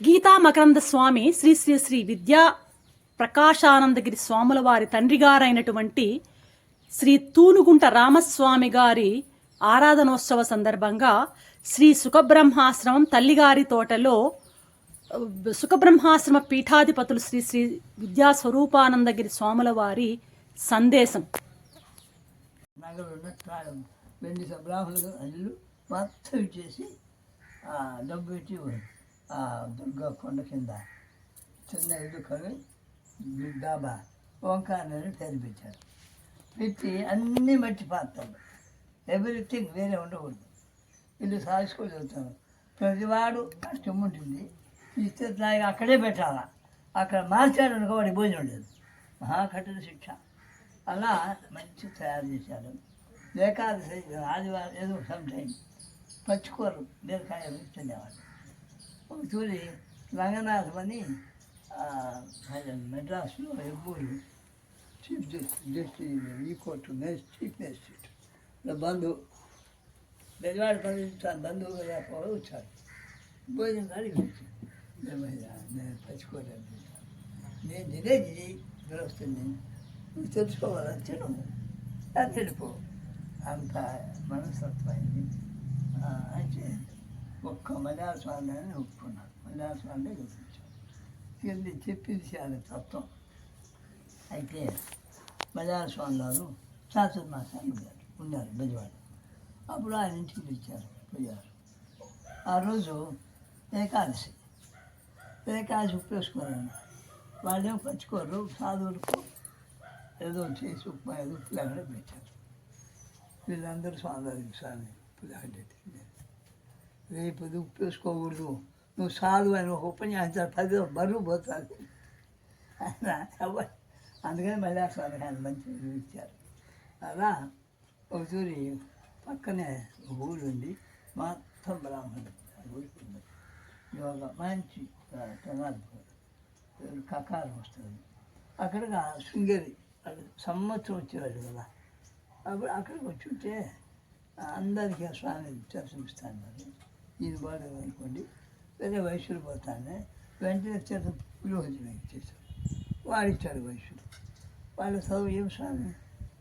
గీతా మకరంద స్వామి శ్రీ శ్రీ శ్రీ విద్యా ప్రకాశానందగిరి స్వాముల వారి తండ్రి గారైనటువంటి శ్రీ తూనుగుంట రామస్వామి గారి ఆరాధనోత్సవ సందర్భంగా శ్రీ సుఖబ్రహ్మాశ్రమం తల్లిగారి తోటలో సుఖబ్రహ్మాశ్రమ పీఠాధిపతులు శ్రీ శ్రీ విద్యా స్వరూపానందగిరి స్వాముల వారి సందేశం. వెండి బ్రాహ్మణులు అల్లు మొత్తం చేసి డబ్బు పెట్టి దుర్గా కొండ కింద చిన్న ఇల్లు కొని డాబా ఓంకారని పేరు పెట్టారు. పెట్టి అన్నీ మట్టి పాత్రలు, ఎవ్రీథింగ్ వేరే ఉండకూడదు. ఇల్లు సాధించుకోగలుగుతాను. ప్రతివాడు కష్టం ఉంటుంది. ఇస్తే అక్కడే పెట్టాలా. అక్కడ మార్చాడు అనుకో వాడి భోజనం లేదు. మహాకఠిన శిక్ష. అలా మంచి తయారు చేశారు. ఏకాదశి ఆదివారం ఏదో సమ్ టైం పచ్చికూరలు బీరకాయలు తినేవాళ్ళు. ఒక తూరి రంగనాథం అని మెడ్రాస్లో ఎబ్బూరు చీఫ్ జస్టిస్ ఈ కోర్టు చీఫ్ మేజిస్ట్రేట్ బంధువు బెజవాడ పంపించాను. బంధువుగా వచ్చారు. భోజనం కాడికి వచ్చాను. నేను పచ్చికూర తింటాను. నేను తినేది వస్తుంది. నువ్వు తెలుసుకోవాలని తిను, అది వెళ్ళిపో. అంత మనస్తత్వమైంది. అయితే ఒక్క మలయాళ స్వామి అని ఒప్పుకున్నాను. మలయాళ స్వామినే గుర్తించాను. ఇది చెప్పింది చాలా తత్వం. అయితే మలయాళ స్వామి గారు చాతుర్మాసాలు ఉన్నారు బెజవాడ. అప్పుడు ఆయన ఇంటికి పిలిచారు, పోయారు. ఆ రోజు ఏకాదశి ఉప్పేసుకున్నాను. వాళ్ళేమో పచ్చుకోరు, సాధువులకు ఏదో చేసి ఉప్మా ఏదో పులిహోర పెట్టారు. వీళ్ళందరూ స్వామి పులిహోర రేపు ఉప్పు వేసుకోకూడదు, నువ్వు సాధు అని ఒక ఉపన్యాసం 10 బరువు పోతుంది అందుకని మళ్ళీ ఆ స్వామి ఆయన మంచి ఇచ్చారు. అలా ఒక తూరి పక్కనే ఒక ఊరు ఉంది, మొత్తం బ్రాహ్మణుడు. ఊరికి యోగా మంచి కకారం వస్తుంది. అక్కడగా శృంగేరి సంవత్సరం వచ్చేవాళ్ళు కదా. అప్పుడు అక్కడికి వచ్చి ఉంటే అందరికీ ఆ స్వామి దర్శనమిస్తాను. మరి ఈయన బాగా అనుకోండి, వేరే వైశ్యులు పోతానే వెంటనే పురోహితులు ఇచ్చేసారు. వాడిచ్చాడు వైశ్యుడు. వాళ్ళు చదువు ఏం స్వామి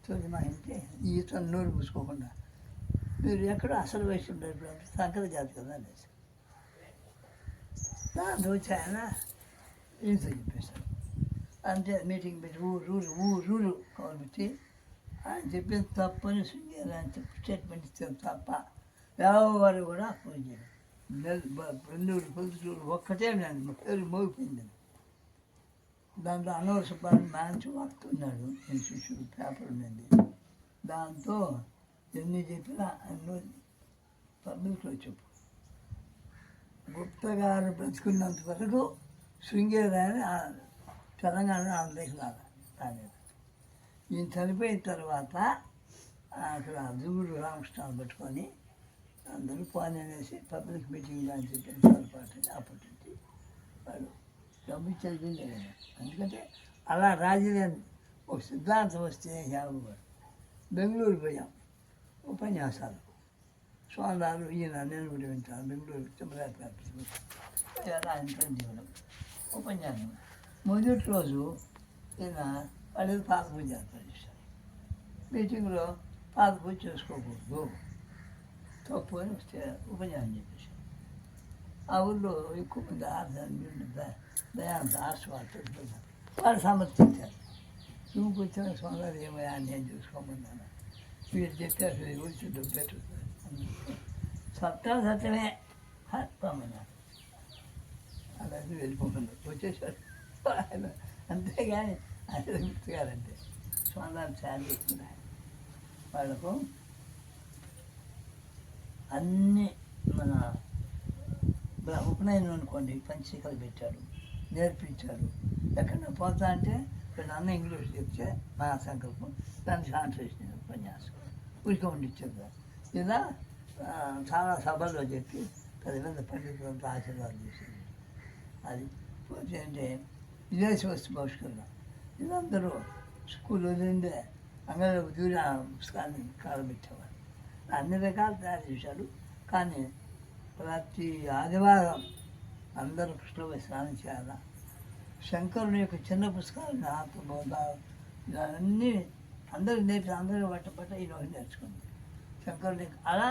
చదువు మా ఇంటే ఈత నోరు పూసుకోకుండా మీరు ఎక్కడో అసలు వైశ్యుడు సంకర జాతి కదా అనేసి దాంతో వచ్చి ఆయన ఈత చెప్పేశారు. అంతే మీటింగ్ పెట్టి ఊరు కాబట్టి ఆయన చెప్పేది తప్పని స్టేట్మెంట్ ఇస్తారు తప్ప ఎవరు కూడా పూజ చేయరు. పొద్దుటూరు ఒక్కటే నేను పేరు మోగిపోయింది. దాంట్లో అనవర సుబ్బారావు మంచి వాడుతున్నాడు. నేను శిష్యుడు పేపర్ ఉన్నది. దాంతో ఎన్ని చెప్పినా అన్నీ పబ్లిక్లో చెప్పు. గుప్తా గారు బ్రతుకున్నంత వరకు శృంగేరి అని తెలంగాణ ఆంధ్రదేశాలు రాలేదు. ఈయన చనిపోయిన తర్వాత అక్కడ దుగుడు రామకృష్ణాన్ని పెట్టుకొని అందరూ పోనీ అనేసి పబ్లిక్ మీటింగ్ అని చెప్పి పొరపాటు అప్పటి నుంచి వాడు డబ్బు ఇచ్చేది లేదు. ఎందుకంటే అలా రాజధాని ఒక సిద్ధాంతం వస్తే యాభవాడు బెంగళూరు పోయాం ఉపన్యాసాలు. స్వామివారు ఈయన నేను కూడా వింటాను. బెంగళూరు తిమ్మరాయ ఆయన జీవనం ఉపన్యాసం. మొదటి రోజు ఈయన వాళ్ళు పాత పూజ చేస్తారు. మీటింగ్లో పాత పూజ చేసుకోకూడదు, తప్పు అని వస్తే ఉపన్యాసం చెప్పేశారు. ఆ ఊళ్ళో ఎక్కువ మంది దయాంత ఆశవాళ్ళు వాళ్ళు సమర్థించారు. నువ్వు కూర్చొని స్వామివారు ఏమయ్యా నేను చూసుకోమన్నాను. మీరు చెప్పారు వచ్చి డబ్బు పెట్టుతుంది సత్యమే పమ్మన్నారు. అలాగే వెళ్ళిపోమన్నారు. వచ్చేసారు ఆయన. అంతేగాని ఆయన గుర్తుగారంటే స్వామివారు చాలా చెప్తున్నాయి. వాళ్ళకు అన్నీ మన ఉపనయనం అనుకోండి పంచశీకలు పెట్టాడు, నేర్పించాడు. ఎక్కడన్నా పోతా అంటే వీళ్ళు అన్న ఇంగ్లీష్ చెప్తే నా సంకల్పం దాన్ని ట్రాన్స్లేషన్ ఉపన్యాసం ఉరికి ఉండిచ్చారు. ఇలా చాలా సభల్లో చెప్పి 10 మంది పండితులంతా ఆశీర్వాదం చేసేది. అది పోతే అంటే విదేశీ వస్తు బహిష్కరణ. వీళ్ళందరూ స్కూల్ వదిలిందే అంగళ దూర పుస్తకాన్ని కాలబెట్టేవారు. అన్ని రకాలు తయారు చేశాడు. కానీ ప్రతి ఆదివారం అందరూ పుష్పంలో స్నానం చేయాలా. శంకరుని యొక్క చిన్న పుస్తకాలు ఆత్మబోధ ఇవన్నీ అందరూ నేర్చు, అందరూ పట్ట ఈ రోజు నేర్చుకుంది. శంకరుని అలా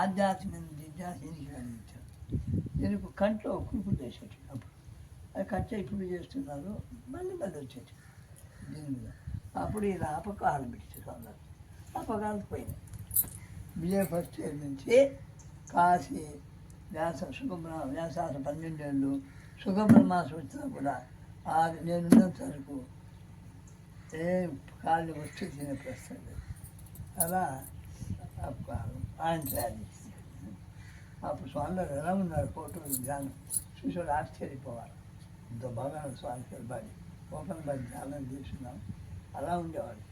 ఆధ్యాత్మిక జిజ్ఞాస దీనికి కలిగించారు. దీనికి కంట్లో కురుకులు చేసేటి అప్పుడు అది కట్ట ఇప్పుడు చేస్తున్నారు, మళ్ళీ వచ్చేటి దీని మీద. అప్పుడు ఇలా అపకారం పెట్టారు అందరు. అపకారం పోయినాయి. బిఏ ఫస్ట్ ఇయర్ నుంచి కాశీ వ్యాసాస 12 ఏళ్ళు సుఖబ్రహ్మాసం వచ్చినా కూడా నేనున్నంత వరకు ఏ కాళ్ళు వచ్చి తినే ప్రశ్న లేదు. అలా ఆయన తయారు చేస్తారు. అప్పుడు స్వామివారు ఎలా ఉన్నారు ఫోటోలు ధ్యానం చూసాడు, ఆశ్చర్యపోవాలి. ఇంత బాగా స్వామి బాడీ ఓపెన్ బాడీ ధ్యానం చేస్తున్నాం. అలా ఉండేవాడు.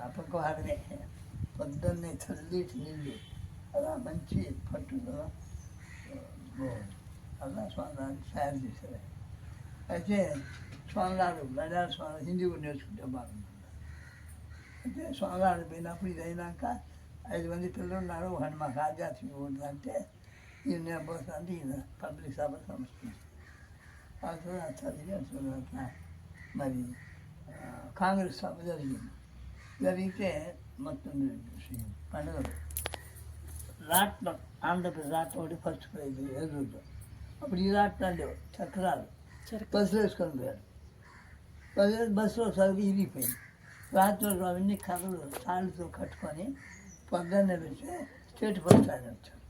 అపకారమే పొద్దున్నే చల్లటి నీళ్ళు అలా మంచి పట్టుదల అలా స్వామివారిని తయారు చేశారు. అయితే స్వామివారు మలయాళ స్వామి హిందీ కూడా నేర్చుకుంటే బాగుంటుంది. అయితే స్వామివారు పోయినప్పుడు ఇది అయినాక 5 మంది పిల్లలు ఉన్నారు. వాడిని మాకు ఆధ్యాత్మిక ఉంటుందంటే ఈయన నేర్పోతుంటే ఈయన పబ్లిక్ సభ సంస్కృతి చదివి తర్వాత మరి కాంగ్రెస్ సభ జరిగితే మొత్తం పండుగలు రాట్నం ఆంధ్రప్రదేశ్ రాట్నం ఒకటి ఫస్ట్ ప్రైజ్ ఎదురుతో. అప్పుడు ఈ రాట్నం లేవు, చక్రాలు బస్సులో వేసుకొని పోయాడు. బస్సులో చదివి ఇరిగిపోయింది. రాత్రి అవన్నీ కథలు తాళ్ళతో కట్టుకొని పొద్దున్నే పెడితే స్టేట్ ఫస్ట్ ఆయన వచ్చాడు.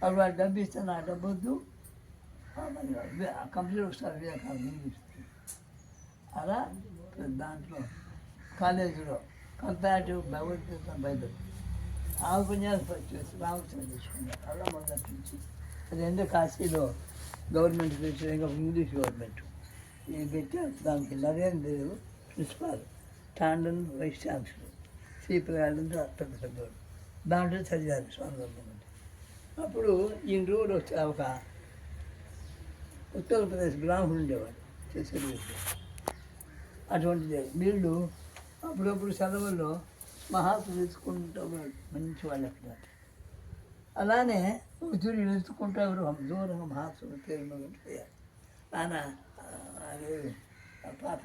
అప్పుడు వాడు డబ్బు ఇస్తే నా డబ్బు వద్దు, కంప్యూటర్ ఒకసారి వివేకానంద అలా దాంట్లో కాలేజీలో కంపారిటివ్ భగవద్గీత బైబిల్ ఆ ఉపన్యాసం వచ్చేసి రామకృష్ణ తీసుకున్నారు. అలా మొదటి నుంచి అది ఎందుకు కాశీలో గవర్నమెంట్ తెచ్చిన ఇంకా ఇంగ్లీష్ గవర్నమెంట్ ఇది పెట్టి దానికి Narendra principal, Tandon vice chancellor, CP గారు పెద్ద పెద్దవాడు. దాంట్లో చదివారు స్వామి గవర్నమెంట్. అప్పుడు ఈ రోజు వచ్చే ఒక ఉత్తరప్రదేశ్ బ్రాహ్మణుడు ఉండేవాడు చేసేది. అటువంటిది వీళ్ళు అప్పుడప్పుడు సెలవుల్లో మహాత్ములు ఎత్తుకుంటూ మంచి వాళ్ళు అక్కడ. అలానే ఉతురు ఎత్తుకుంటూ ఎవరు దూరంగా మహాత్ములు పేరు పోయారు. ఆయన అదే పాత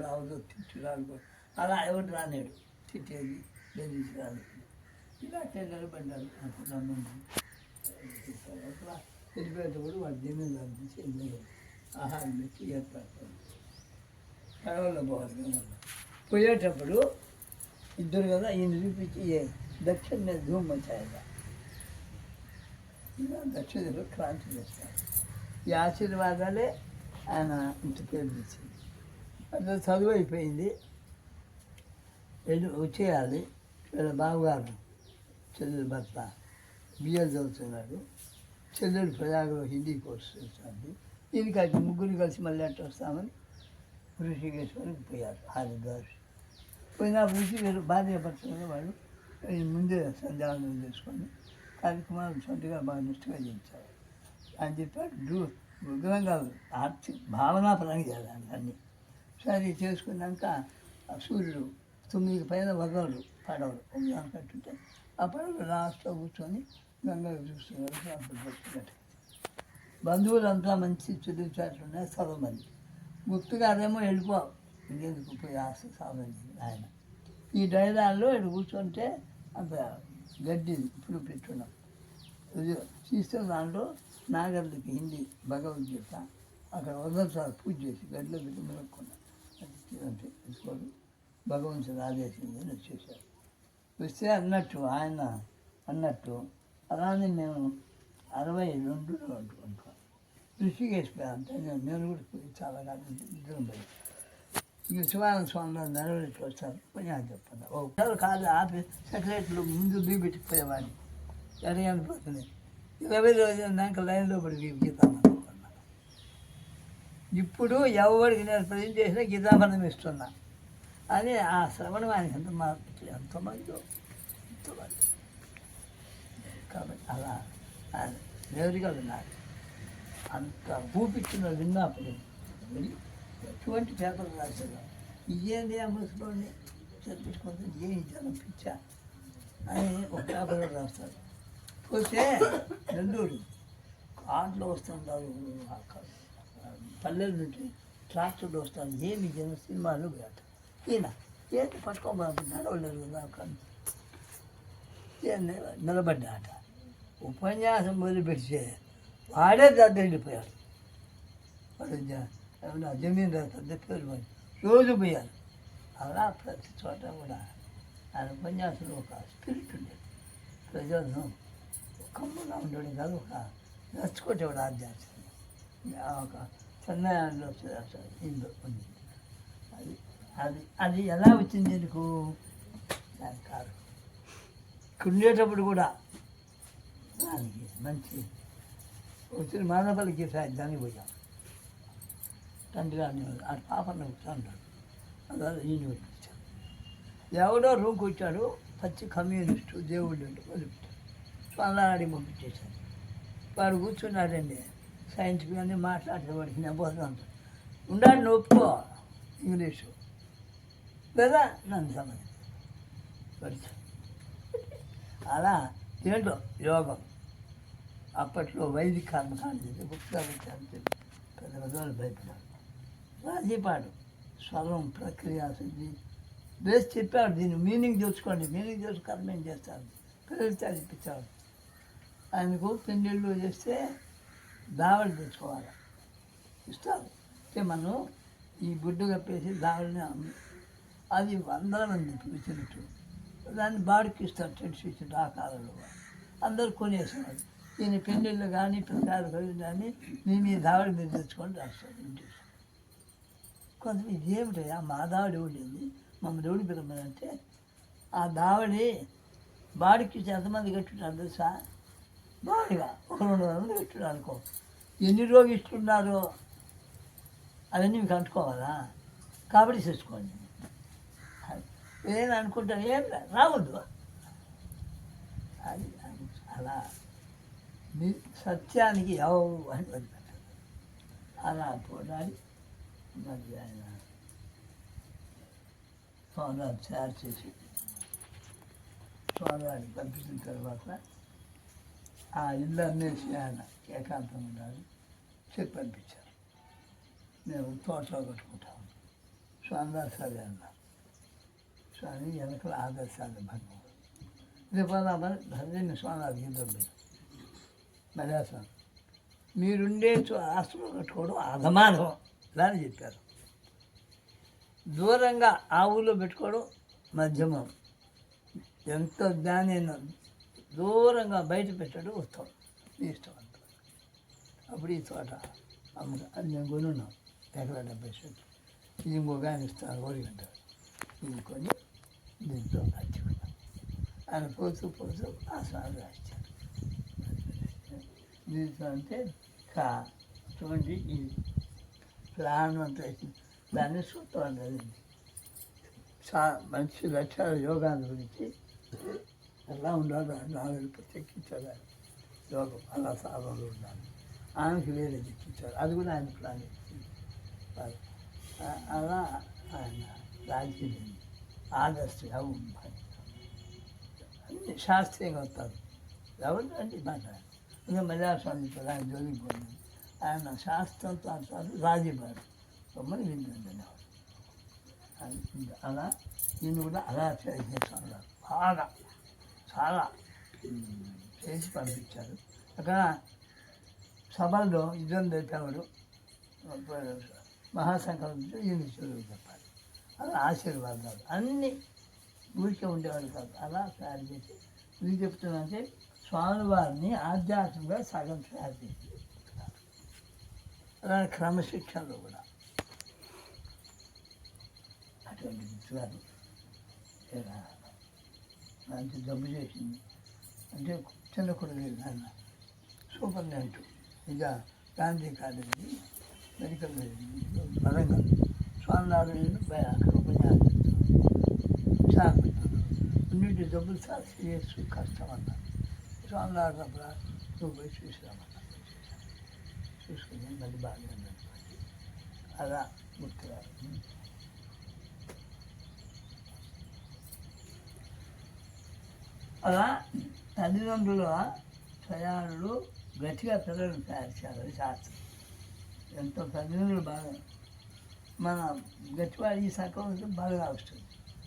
రావుతో తిట్టురాలు అలా ఎవరు రానేడు, తిట్టేది బెదిరించి రాలేదు. ఇలా నిలబడ్డారు. వెళ్ళిపోయేటప్పుడు వాళ్ళు జమీందారు తీసి ఆహారం పెట్టి ఏర్పాటు కడవల్లో పోవాలి. పోయేటప్పుడు ఇద్దరు కదా ఈయన చూపించి దక్షిణ మీద ధూమ్ వచ్చాయగా ఇలా దక్షిణలో క్రాంతి చేస్తారు. ఈ ఆశీర్వాదాలే ఆయన ఇంత పేరు తెచ్చింది. అట్లా చదువు అయిపోయింది, వచ్చేయాలి. వీళ్ళ బావగారు చెల్లెలు భర్త బిఎల్ చదువుతున్నాడు. చెల్లెలు ప్రయాగలో హిందీ కోర్సు చేస్తుంది. దీనికి అయితే ముగ్గురు కలిసి మళ్ళీ అట్లా వస్తామని ఋషికేశ్వరికి పోయారు. హరిద్వార్ పోయినా ఋషికేశ్వర భార్య భర్తగా వాళ్ళు ముందే సంధ్యావనం చేసుకొని కార్యక్రమాలు సొంతగా బాగా నిష్ఠగా చేయించారు అని చెప్పాడు. విగ్రహంగా భావనాపరంగా చేయాలి అన్నీ. సరే చేసుకున్నాక సూర్యుడు 9 పైన వదలడు పడవలు ఒకదాని కట్టుంటే ఆ పడవలు లాస్ట్లో కూర్చొని గంగా చూస్తున్నారు. అప్పుడు బంధువులంతా మంచి చుట్టుచాట్లు ఉన్నాయి, చదువు మంది. గుర్తుగారేమో వెళ్ళిపోవు, ఇంకెందుకు పోయి ఆస్తి సాధండి ఆయన. ఈ డైలాల్లో ఇక్కడ కూర్చుంటే అంత గడ్డి ఇప్పుడు పెట్టున్నాం. తీస్తే దాంట్లో నాగర్లకి హిందీ భగవద్గీత అక్కడ వదలసారి పూజ చేసి గడ్డిలో పెట్టి మొదలుకున్నాం. అంతే తీసుకోడు, భగవంతుడు ఆదేశింది అని వచ్చేసారు. వస్తే అన్నట్టు ఆయన అన్నట్టు అలానే మేము 62లో అనుకో ఋషికేశ్ అంతే. నేను కూడా పోయి చాలా కాలం ఇద్దరం పోయి ఇంక శివానంద స్వామిలో నెరవేర్చి వస్తారు. కొంచెం చెప్పండి ఒకసారి కాదు ఆఫీస్ సెక్రటరీలు ముందు బీబెట్టిపోయేవాడిని ఎడగనిపోతుంది. 20 రోజులు దాకా లైన్లో పడి గీతామనుకున్నా. ఇప్పుడు ఎవరికి నేను ప్రజెంట్ చేసినా గీతామనం ఇస్తున్నా అని ఆ శ్రవణం ఆయనకి ఎంతమంది కాబట్టి అలా ఆయన నేరుగా విన్నారు. అంత ఊపిచ్చిన విన్నప్పుడు ఎటువంటి పేపర్లు రాశారు. ఇదేంటి ఆ ముసులోని చదివించుకుంటే ఏం జనం పిచ్చా అని ఒక పేపర్లో రాస్తారు. పోతే నెల్లూరు ఆటలో వస్తుంటారు, పల్లెల నుండి ట్రాక్టర్లు వస్తాను, ఏమి జన సినిమాలు పోయాట. ఈయన ఏంటి పట్టుకోబోతున్నాడు, నడవలేదు కదా కానీ నిలబడ్డాట. ఉపన్యాసం మొదలుపెడితే వాడే దద్దరిల్లిపోయాడు. వాడు జమీన్ పెద్ద పేరు వాడు, రోజు పోయారు. అలా ప్రతి చోట కూడా ఆయన ఉపన్యాసంలో ఒక స్పిరిట్ ఉండేది. ప్రజలను కమ్ముగా ఉండడం కాదు, ఒక నచ్చుకోటేవాడు ఆధ్యాత్మిక. ఒక చెన్నైలో ఇందులో ఉంది. అది అది అది ఎలా వచ్చింది ఎందుకు దాని కాదు. ఇక్కడ ఉండేటప్పుడు కూడా దానికి మంచి వచ్చిన మానపల్లికి దానికి పోయాం. తండ్రి గారిని ఆ పాపను ఉంటాడు, అందువల్ల ఈయన వచ్చాడు. ఎవడో రూమ్కి వచ్చాడు, పచ్చి కమ్యూనిస్టు దేవుడు అంటే వదిలిపెట్టాడు. స్వామివాడికి పంపించేశాడు. వాడు కూర్చున్నాడండి, సైన్స్ కానీ మాట్లాడేవాడికి నెబ్బోదు అంటాడు. ఉండాలి ఒప్పుకో ఇంగ్లీషు లేదా నన్ను సంబంధించి అలా ఏంటో యోగం. అప్పట్లో వైదిక కర్మకాండ పుస్తకాలు పెద్ద పెద్దవాళ్ళు భయపడారు. రాజీపాడు స్వరం ప్రక్రియ బేస్ చెప్పాడు, దీన్ని మీనింగ్ తెలుసుకోండి, మీనింగ్ తెలుసు కర్మ ఏం చేస్తారు, పిల్లలు చదివించాడు. ఆయనకు పెళ్ళిళ్ళు చేస్తే దావడి తెచ్చుకోవాలి, ఇస్తారు. అంటే మనం ఈ గుడ్డు కప్పేసి దావడిని అది వందల మంది పిలిచినట్టు దాన్ని బాడికి ఇస్తారు, టెంట్స్ ఇచ్చి ఆ కాలంలో అందరూ కొనేసేవాడు. ఈయన పెళ్ళిళ్ళు కానీ పిల్లకాయలు కానీ మీ దావడి మీరు తెచ్చుకొని రాస్తారు ఇంటి. కొంతమంది ఇదేమిటయా మా దావడి ఉండేది, మమ్మల్ని దేవుడి పిల్లమంటే ఆ దావడి బాడికి ఎంతమంది కట్టున్నారు తెలుసా? బాడిగా 200 మంది కట్టున్నారు అనుకో. ఎన్ని రోజులు ఇస్తున్నారు అవన్నీ మీకు అంటుకోవాలా, కాబట్టి తెచ్చుకోండి. ఏదైనా అనుకుంటారు, ఏం రావద్దు. అది అలా మీ సత్యానికి ఎవరు అని వదిలిపెట్టారు. అలా పోరాడి మరి ఆయన స్వామివారిని తయారు చేసి స్వామివారిని పంపించిన తర్వాత ఆ ఇల్లు అమ్మేసి ఆయన ఏకాంతం ఉండాలి చెప్పి పంపించారు. మేము తోటలో కట్టుకుంటాము. స్వామివారి సరే అన్నారు. స్వామి వెనకల ఆదర్శాలు భంగం రేపు భద్రని స్వామివారికి ఇంద్రం మర్యాసం మీరుండే ఆస్తులు కట్టుకోవడం అధమానం ఇలా అని చెప్పారు. దూరంగా ఆ ఊళ్ళో పెట్టుకోవడం మధ్యమం, ఎంత జ్ఞానైనా దూరంగా బయట పెట్టడం ఉత్తమం, మీ ఇష్టం అంత. అప్పుడు ఈ తోట అది మేము కొనున్నాం, ఎకరా 70 సెంట్లు. ఇది ఇంకొక ఆయన ఇస్తాను 1 గంట. ఇది కొని దీంతో అచ్చుకున్నాం. ఆయన పోతూ ఆ సాగు రాశారు. దీంతో అంటే చూడండి ఈ ప్రాణం అంతా దాన్ని సూత్రం అనేది మంచి లక్ష్యాల యోగాన్ని గురించి ఎలా ఉండాలి, 4 చెక్కించారు యోగం, అలా సాధనలు ఉండాలి. ఆమెకి వేరే చెక్కించారు, అది కూడా ఆయన ప్లాన్ ఇచ్చింది. అలా ఆయన రాజ్యం ఆదర్శం అన్ని శాస్త్రీయంగా వస్తారు. ఎవరు అంటే మాట్లాడారు. ఇంకా మలయాళ ఆయన జోలికి పోయింది. ఆయన శాస్త్రంతో అంటారు రాజీబారు బొమ్మని వింటుండే. అలా ఈయన కూడా అలా చేసేసారు, బాగా చాలా చేసి పంపించారు. అక్కడ సభల్లో యుద్ధం తెలిపేవాడు, మహాసంకల్పంతో ఈయన చదువు చెప్పాలి. అలా ఆశీర్వాదాలు అన్నీ ఊరికే ఉండేవాడు కాదు, అలా తయారు చేసి ఇది చెప్తున్నానంటే స్వామివారిని ఆధ్యాత్మికంగా సగం తయారు చేసి చెప్తున్నారు. అలానే క్రమశిక్షణలో కూడా అటువంటి విషయాలు మంచి జబ్బు చేసింది అంటే చిన్న కొడుకు నాన్న సూపరింటెండెంట్ ఇక గాంధీ కాలేజీ మెడికల్ పరంగా స్వామినారాయణ అక్కడ ఉపన్యాసం విశాఖపట్నంలో ఉన్నింటి జబ్బులు చాలా సీరియస్ కష్టం అన్నారు. స్వామినారాయణ నువ్వు పోయి చూసిరామన్నా, చూసుకుని మళ్ళీ బాగా అలా గుర్తురారు. అలా తల్లిదండ్రుల ప్రయాణాలు గట్టిగా పిల్లలను తయారు చేయాలి, అది శాస్త్రం. ఎంతో తల్లిదండ్రులు బాగా మన గట్టివాడు ఈ సంకల్పం బాగా వస్తుంది,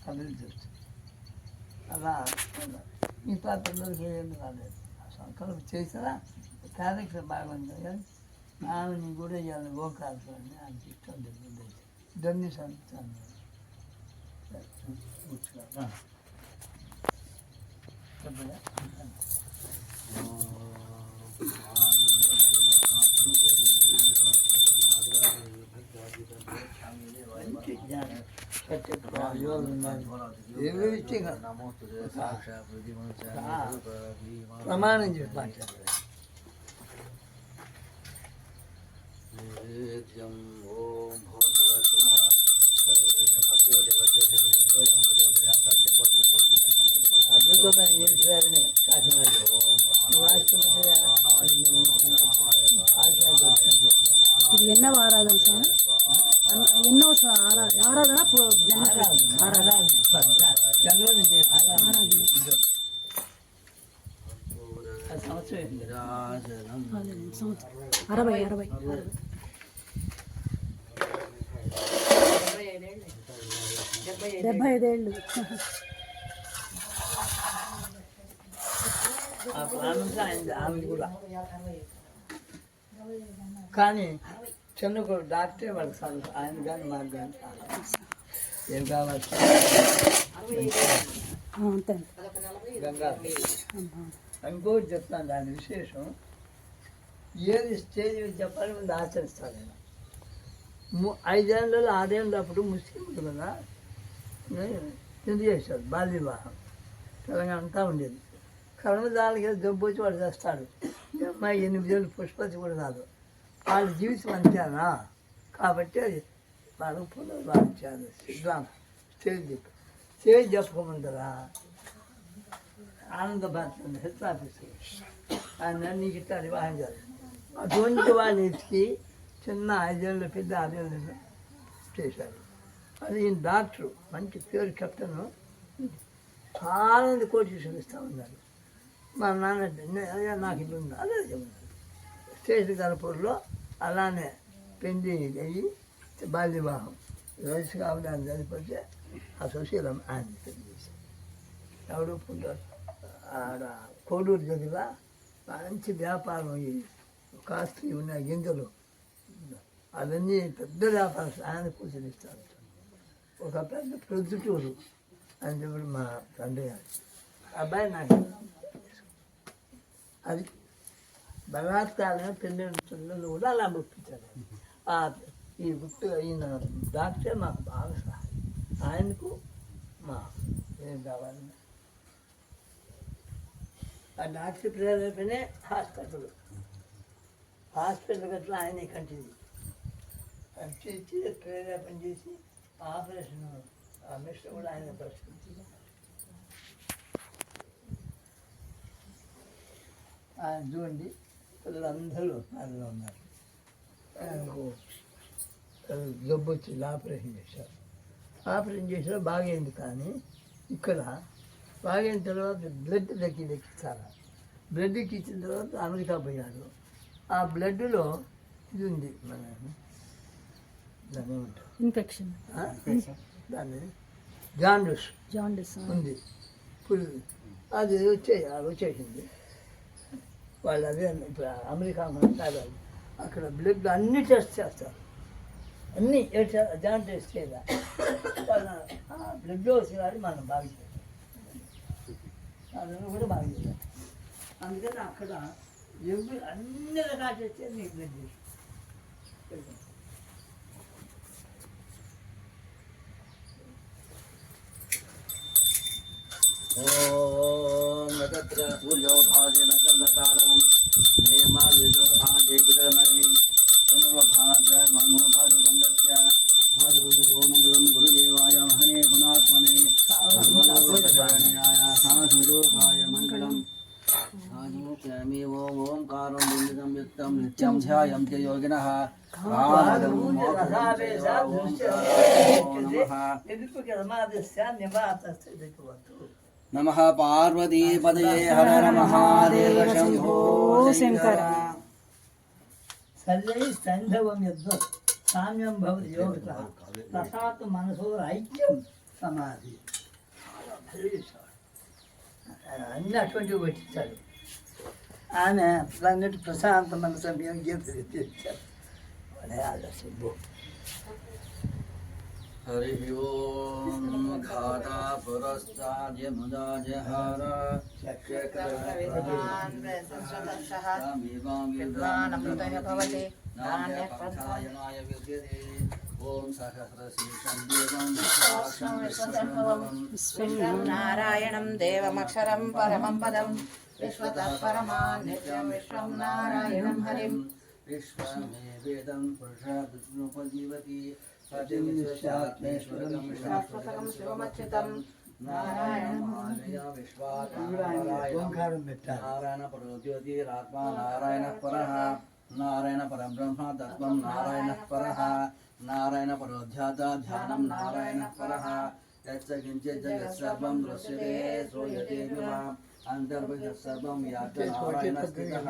అభివృద్ధి వస్తుంది. అలా మిగతా పిల్లలకి ఏమి కాలేదు. ఆ సంకల్పం చేసినా క్యారెక్టర్ బాగుంది కానీ ఆమెని కూడా ఇవాళ గోకాల్సి ఆమెకి ఇష్టం లేదు. దన్ని సంతానం కూర్చున్నా చెప్పదా మంచి జ్ఞానం ప్రమాణం చేసి మాట్లాడారు. ఇది ఎన్నో ఆరాధన సార్, ఎన్నో ఆరాధన అరవై 75 ఏళ్ళు. ఆమె కూడా కానీ చిన్నప్పుడు డాక్టరే వాళ్ళకి చదువు, ఆయన కానీ మాకు కానీ ఏం కావాలి గంగా. ఇంకోటి చెప్తాను దాని విశేషం. ఏది స్టేజ్ మీద చెప్పాలి ముందు ఆచరిస్తాను నేను. 5 ఏళ్ళలో 6 ఏళ్ళు అప్పుడు ముస్లింలు కదా ఎందుకు చేశారు బాల్య వివాహం. తెలంగాణ అంతా ఉండేది. కర్మదాలకి జబ్బు వచ్చి వాడు చేస్తాడు. అమ్మాయి 8 ఏళ్ళు పుష్పతి కూడా కాదు. వాళ్ళ జీవితం అంతేనా కాబట్టి అది వాళ్ళకు పునర్వాదించాలి. సిద్ధాంతం స్టేజ్ చెప్పమంటారా ఆనంద భారత హెల్త్ ఆఫీసర్ ఆయన నీకు ఇట్లా వివాహం చేయాలి. అటువంటి వాళ్ళు ఎత్తికి చిన్న 5 ఏళ్ళు పెద్ద 6 ఏళ్ళు చేశారు. అది ఈయన డాక్టరు మంచి పేరు కెప్టెను, చాలా మంది కోటీసులు ఇస్తూ ఉన్నారు. మా నాన్న నాకు ఇల్లు ఉంది అదే చెప్తున్నారు. స్టేషన్ గణపూర్లో అలానే పెళ్లి అయ్యి బాల్య వివాహం వయసు కావడానికి చనిపోతే ఆ సుశీలం ఆయన పెళ్లి చేశారు. ఎవడు ఆడ కోడూరు దగ్గర మంచి వ్యాపారం, ఈ కాస్ట్లీ ఉన్న గింజలు అవన్నీ పెద్ద వ్యాపారం ఆయన కూర్చొని ఇస్తారు. ఒక పెద్ద ప్రొద్దుటూరు అని చెప్పి మా తండ్రి గారు అబ్బాయి నాకు అది బలాత్కారంగా పెళ్ళిళ్ళు కూడా అలా గుర్తించారు. ఈ గుర్తు ఈయన డాక్టర్ మాకు బాగా సహాయం. ఆయనకు మా ఏం కావాలి ఆ డాక్టర్ ప్రేరేపనే హాస్పిటల్ గట్లా ఆయనే కంటిన్యూ చేసి ప్రేరేపణ చేసి ఆపరేషన్ ఆ మిషన్ కూడా ఆయన పరిస్థితి ఆయన చూడండి. పిల్లలందరూ అందులో ఉన్నారు. ఆయనకు జబ్బు వచ్చింది, ఆపరేషన్ చేశారు. ఆపరేషన్ చేసినా బాగైంది. కానీ ఇక్కడ బాగైన తర్వాత బ్లడ్ లెక్కిస్తారు. బ్లడ్ ఇచ్చిన తర్వాత అమెరికా పోయాడు. ఆ బ్లడ్లో ఇది ఉంది, మన దాన్ని ఏమంటారు ఇన్ఫెక్షన్, దాన్ని జాండిస్ ఉంది. ఇప్పుడు అది వచ్చేసింది. వాళ్ళు అదే ఇప్పుడు అమెరికా తాగాలి. అక్కడ బ్లడ్ అన్ని టెస్ట్ చేస్తారు, అన్నీ జాండిస్ చేయదా వాళ్ళ బ్లడ్లో వచ్చిన మనం బాగా చేయాలి, అందులో కూడా బాగా చేయాలి. అందుకని అక్కడ ఎవరు అన్ని రకాలు చేస్తే నీకు బ్లడ్ చేసి ఓం నత్ర సూర్యో భాజన చంద్రతారకం నేమాదిజో భాజే కుటమణి సర్వ భాజ మను భాజకం దస్య భాజగురు గోమంగళం గురుదేవాయ మహనే గుణాత్మనే సర్వలోకశరణాయ సాధురూపాయ మంగళం సాధుక్యామి ఓంకారం బిందుకం యుక్తం నిత్యం ధ్యాయంతే యోగినః नमः पार्वतीपदये हर हर महादेव शम्भो शङ्कर सर्वैः सैन्धवं यद्वत् साम्यं भवति योगितः तथा మనసోరైక్యం సమాధి. అన్ని అటువంటివి పెట్టించాడు. ఆమె అన్నిటి ప్రశాంత మనసు గీత తెచ్చారు. సుబ్బు हरि ओम घाता पुरस्ताद्य मुदा जहार ओम सहस्रशीर्षं देवं नारायणं देवमक्षरं परमं पदं विश्वतः परमा नित्यं विश्वं नारायणं हरिं विश्वमेवेदं पुरुषः विष्णुपजीवति सत्यं विश्वात्मेश्वरं शाश्वतं शिवमच्युतं नारायणमालया विश्वात्मानारायणं ఓంకారం పెట్టారు. नारायण परो ज्योतिरात्मा नारायणः परः नारायण परं ब्रह्म तत्त्वं नारायणः परः नारायण परोध्याता ध्यानं नारायणः परः यच्च किञ्चित् जगत् सर्वं दृश्यते श्रूयते वा अन्तर्बहिः सर्वं व्याप्य नारायणस्थितः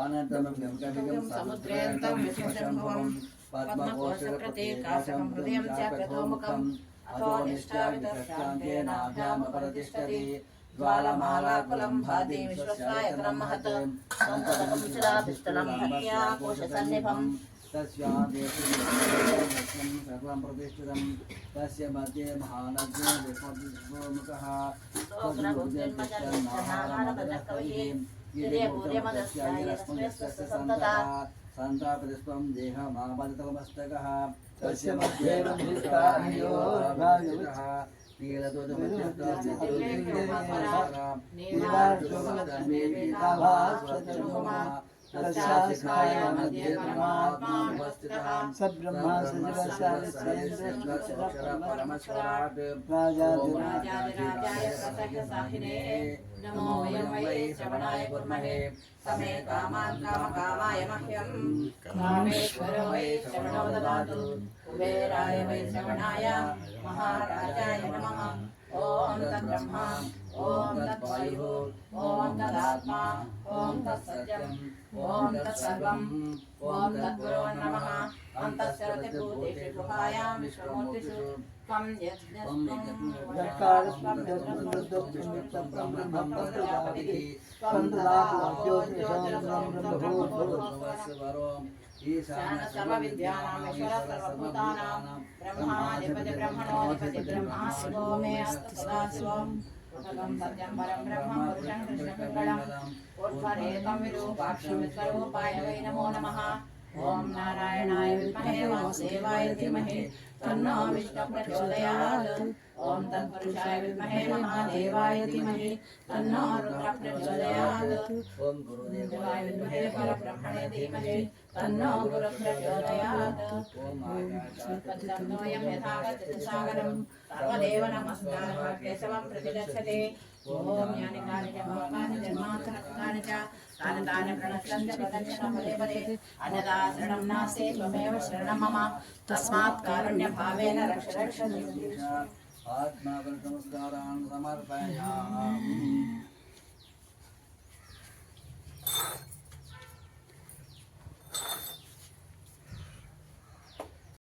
अनन्तमं कविगं समुद्रेऽन्तं विश्वशम्भुवं पद्मकोशप्रतीकाशं हृदयं चाकतोमुखम् अतो निष्ठावितश्चान्ते नाभ्यामपरतिष्ठति ज्वालमालाकुलं भाति विश्वस्यायतनं महत् सन्ततं चिराभिष्टनं भक्त्या कोशसन्निभं तस्यादेशं सर्वं प्रतिष्ठितं तस्य मध्ये महानद्यो विश्वमुखः सन्तापतिस्त्वं देहमापदितमस्तकः तस्य मध्ये सब्रह्मा नमो वयं वै श्रवणाय कुर्महे समे कामान् कामकामाय मह्यं कामेश्वरो वै श्रवणो ददातु कुबेराय वै श्रवणाय महाराजाय नमः ॐ तद्ब्रह्मा ॐ तद्वायुः ॐ तदात्मा ॐ तत्सत्यम् ॐ तत्सर्वम् ॐ तद्गुरो नमः अन्तःसरति भूतेषु गुहायां विश्वमूर्तिषु त्वं ईशान सर्वविद्यानां सर्वभूतानां ब्रह्माधिपति ब्रह्मणोऽधिपति ब्रह्मा शिवो मे अस्तु सदा शिवम् भगवं सत्यं परं ब्रह्म पुरुषं कृष्णपिङ्गळम् उर्ध्वरेतं विरूपाक्षं विश्वरूपाय वै नमो नमः ॐ नारायणाय विद्महे वासुदेवाय धीमहि तन्नो विष्णुः प्रचोदयात् ॐ तत्पुरुषाय विद्महे महादेवाय धीमहि तन्नो रुद्रः प्रचोदयात् ॐ गुरुदेवाय विद्महे परब्रह्मणे धीमहि तन्नो गुरुः प्रचोदयात् पद्मोऽयं यथा गच्छति सागरं सर्वदेव नमस्कारः केशवं प्रतिगच्छति ॐ यानि कानि च भवकानि जन्मान्तरकानि च तानि तानि प्रणश्यन्ति प्रदक्षिणं पदे पदे अन्यथा शरणं नास्ति त्वमेव शरणं मम तस्मात् कारुण्यभावेन रक्ष रक्ष आत्मावनमस्कारान् समर्पयामि